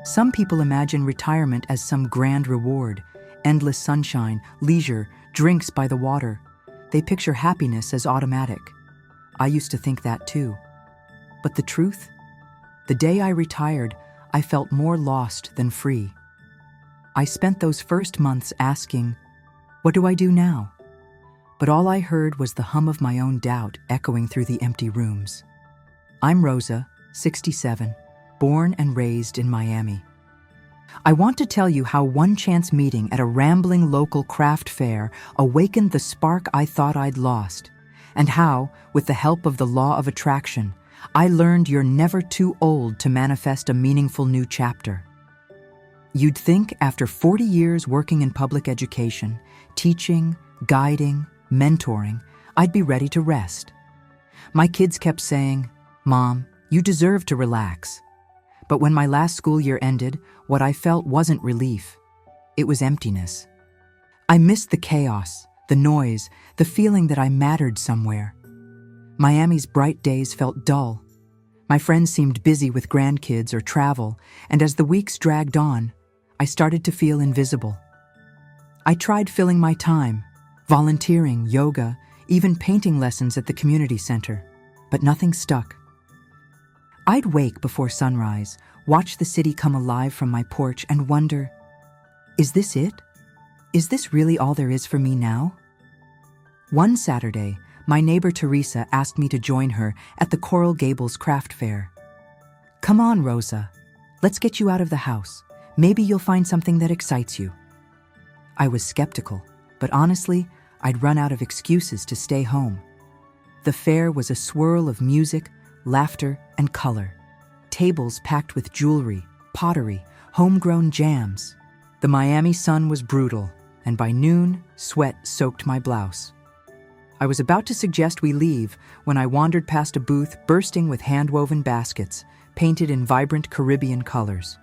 Some people imagine retirement as some grand reward, endless sunshine, leisure, drinks by the water. They picture happiness as automatic. I used to think that too. But the truth? The day I retired, I felt more lost than free. I spent those first months asking, what do I do now? But all I heard was the hum of my own doubt echoing through the empty rooms. I'm Rosa, 67, born and raised in Miami. I want to tell you how one chance meeting at a rambling local craft fair awakened the spark I thought I'd lost, and how, with the help of the law of attraction, I learned you're never too old to manifest a meaningful new chapter. You'd think after 40 years working in public education, teaching, guiding, mentoring, I'd be ready to rest. My kids kept saying, "Mom, you deserve to relax." But when my last school year ended, what I felt wasn't relief. It was emptiness. I missed the chaos, the noise, the feeling that I mattered somewhere. Miami's bright days felt dull. My friends seemed busy with grandkids or travel, and as the weeks dragged on, I started to feel invisible. I tried filling my time, volunteering, yoga, even painting lessons at the community center, but nothing stuck. I'd wake before sunrise, watch the city come alive from my porch and wonder, is this it? Is this really all there is for me now? One Saturday, my neighbor Teresa asked me to join her at the Coral Gables craft fair. "Come on, Rosa. Let's get you out of the house. Maybe you'll find something that excites you." I was skeptical, but honestly, I'd run out of excuses to stay home. The fair was a swirl of music, laughter, and color. Tables packed with jewelry, pottery, homegrown jams. The Miami sun was brutal, and by noon, sweat soaked my blouse. I was about to suggest we leave when I wandered past a booth bursting with hand-woven baskets, painted in vibrant Caribbean colors.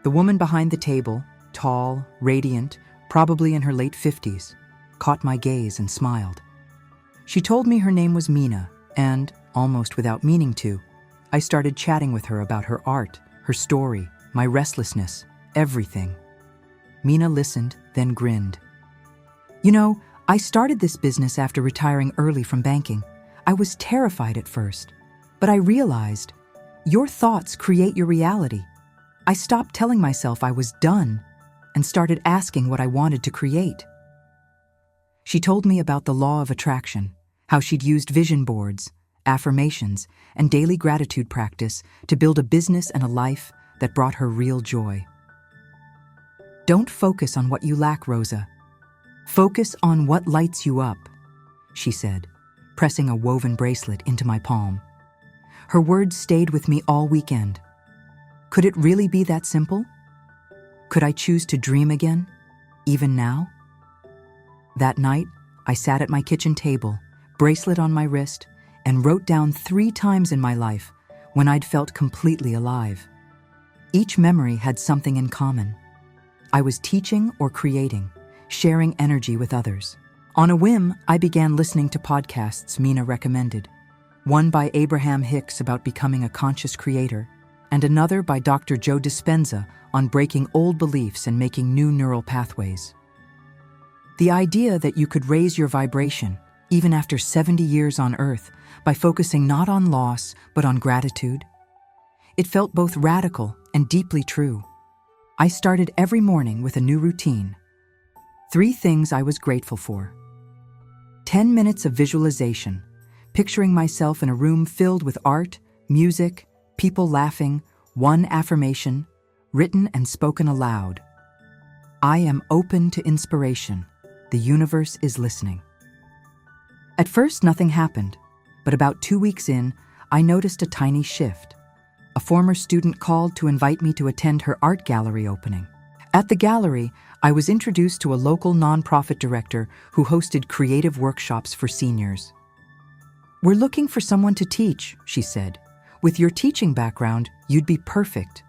The woman behind the table, tall, radiant, probably in her late 50s, caught my gaze and smiled. She told me her name was Mina, and, almost without meaning to, I started chatting with her about her art, her story, my restlessness, everything. Mina listened, then grinned. "You know, I started this business after retiring early from banking. I was terrified at first, but I realized your thoughts create your reality. I stopped telling myself I was done and started asking what I wanted to create." She told me about the law of attraction, how she'd used vision boards, affirmations, and daily gratitude practice to build a business and a life that brought her real joy. "Don't focus on what you lack, Rosa. Focus on what lights you up," she said, pressing a woven bracelet into my palm. Her words stayed with me all weekend. Could it really be that simple? Could I choose to dream again, even now? That night, I sat at my kitchen table, bracelet on my wrist, and wrote down 3 times in my life when I'd felt completely alive. Each memory had something in common. I was teaching or creating, sharing energy with others. On a whim, I began listening to podcasts Mina recommended, one by Abraham Hicks about becoming a conscious creator, and another by Dr. Joe Dispenza on breaking old beliefs and making new neural pathways. The idea that you could raise your vibration, even after 70 years on Earth, by focusing not on loss, but on gratitude. It felt both radical and deeply true. I started every morning with a new routine. 3 things I was grateful for. 10 minutes of visualization, picturing myself in a room filled with art, music, people laughing, 1 affirmation, written and spoken aloud. I am open to inspiration. The universe is listening. At first, nothing happened, but about 2 weeks in, I noticed a tiny shift. A former student called to invite me to attend her art gallery opening. At the gallery, I was introduced to a local nonprofit director who hosted creative workshops for seniors. "We're looking for someone to teach," she said. "With your teaching background, you'd be perfect."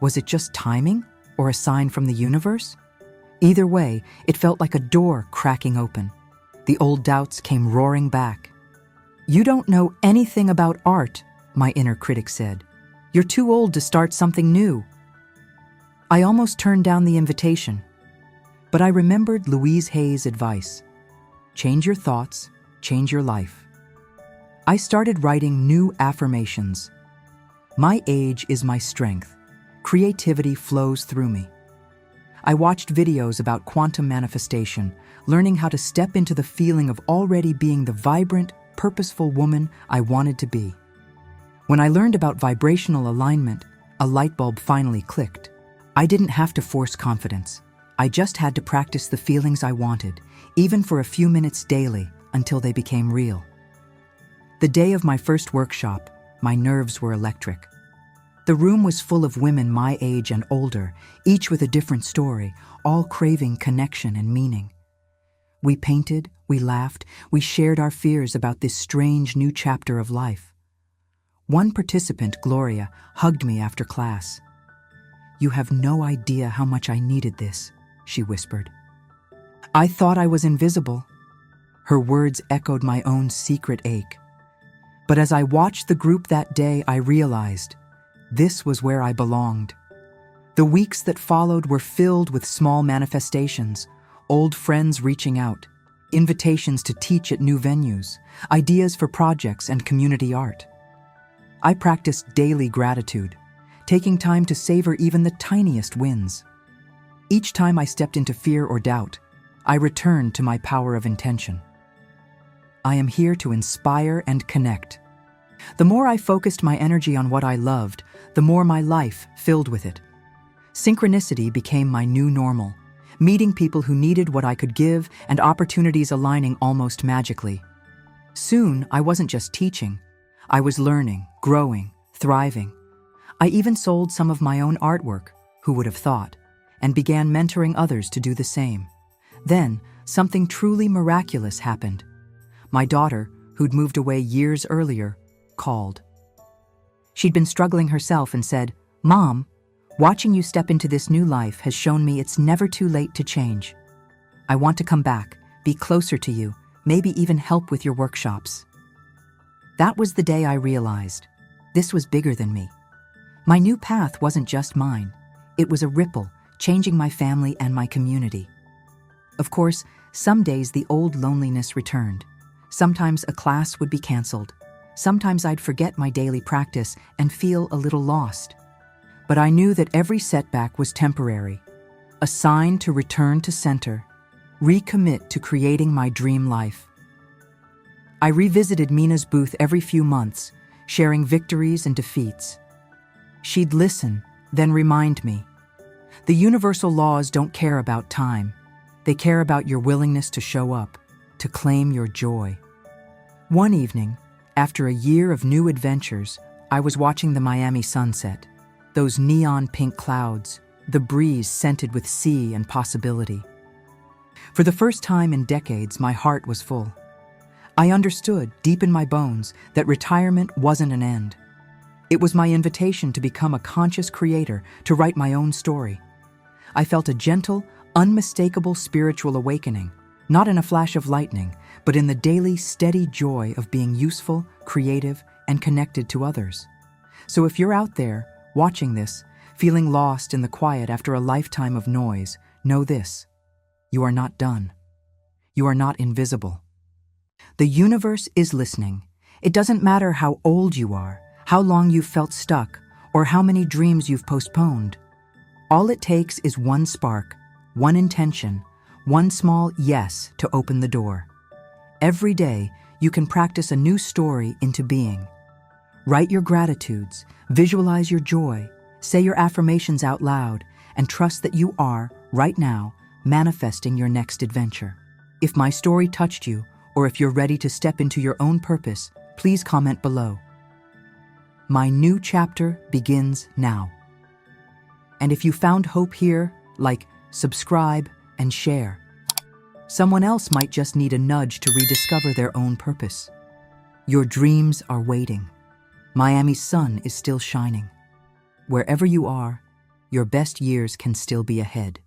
Was it just timing or a sign from the universe? Either way, it felt like a door cracking open. The old doubts came roaring back. "You don't know anything about art," my inner critic said. "You're too old to start something new." I almost turned down the invitation, but I remembered Louise Hay's advice: change your thoughts, change your life. I started writing new affirmations. My age is my strength. Creativity flows through me. I watched videos about quantum manifestation, learning how to step into the feeling of already being the vibrant, purposeful woman I wanted to be. When I learned about vibrational alignment, a light bulb finally clicked. I didn't have to force confidence. I just had to practice the feelings I wanted, even for a few minutes daily, until they became real. The day of my first workshop, my nerves were electric. The room was full of women my age and older, each with a different story, all craving connection and meaning. We painted, we laughed, we shared our fears about this strange new chapter of life. One participant, Gloria, hugged me after class. "You have no idea how much I needed this," she whispered. I thought I was invisible. Her words echoed my own secret ache. But as I watched the group that day, I realized this was where I belonged. The weeks that followed were filled with small manifestations, old friends reaching out, invitations to teach at new venues, ideas for projects and community art. I practiced daily gratitude, taking time to savor even the tiniest wins. Each time I stepped into fear or doubt, I returned to my power of intention. I am here to inspire and connect. The more I focused my energy on what I loved, the more my life filled with it. Synchronicity became my new normal, meeting people who needed what I could give and opportunities aligning almost magically. Soon, I wasn't just teaching. I was learning, growing, thriving. I even sold some of my own artwork, who would have thought, and began mentoring others to do the same. Then, something truly miraculous happened. My daughter, who'd moved away years earlier, called. She'd been struggling herself and said, "Mom, watching you step into this new life has shown me it's never too late to change. I want to come back, be closer to you, maybe even help with your workshops." That was the day I realized this was bigger than me. My new path wasn't just mine. It was a ripple, changing my family and my community. Of course, some days the old loneliness returned. Sometimes a class would be canceled. Sometimes I'd forget my daily practice and feel a little lost. But I knew that every setback was temporary, a sign to return to center, recommit to creating my dream life. I revisited Mina's booth every few months, sharing victories and defeats. She'd listen, then remind me. The universal laws don't care about time. They care about your willingness to show up, to claim your joy. One evening, after a year of new adventures, I was watching the Miami sunset, those neon pink clouds, the breeze scented with sea and possibility. For the first time in decades, my heart was full. I understood, deep in my bones, that retirement wasn't an end. It was my invitation to become a conscious creator, to write my own story. I felt a gentle, unmistakable spiritual awakening, not in a flash of lightning, but in the daily, steady joy of being useful, creative, and connected to others. So if you're out there, watching this, feeling lost in the quiet after a lifetime of noise, know this: you are not done. You are not invisible. The universe is listening. It doesn't matter how old you are, how long you've felt stuck, or how many dreams you've postponed. All it takes is one spark, one intention, one small yes to open the door. Every day, you can practice a new story into being. Write your gratitudes, visualize your joy, say your affirmations out loud, and trust that you are, right now, manifesting your next adventure. If my story touched you, or if you're ready to step into your own purpose, please comment below. My new chapter begins now. And if you found hope here, like, subscribe, and share. Someone else might just need a nudge to rediscover their own purpose. Your dreams are waiting. Miami's sun is still shining. Wherever you are, your best years can still be ahead.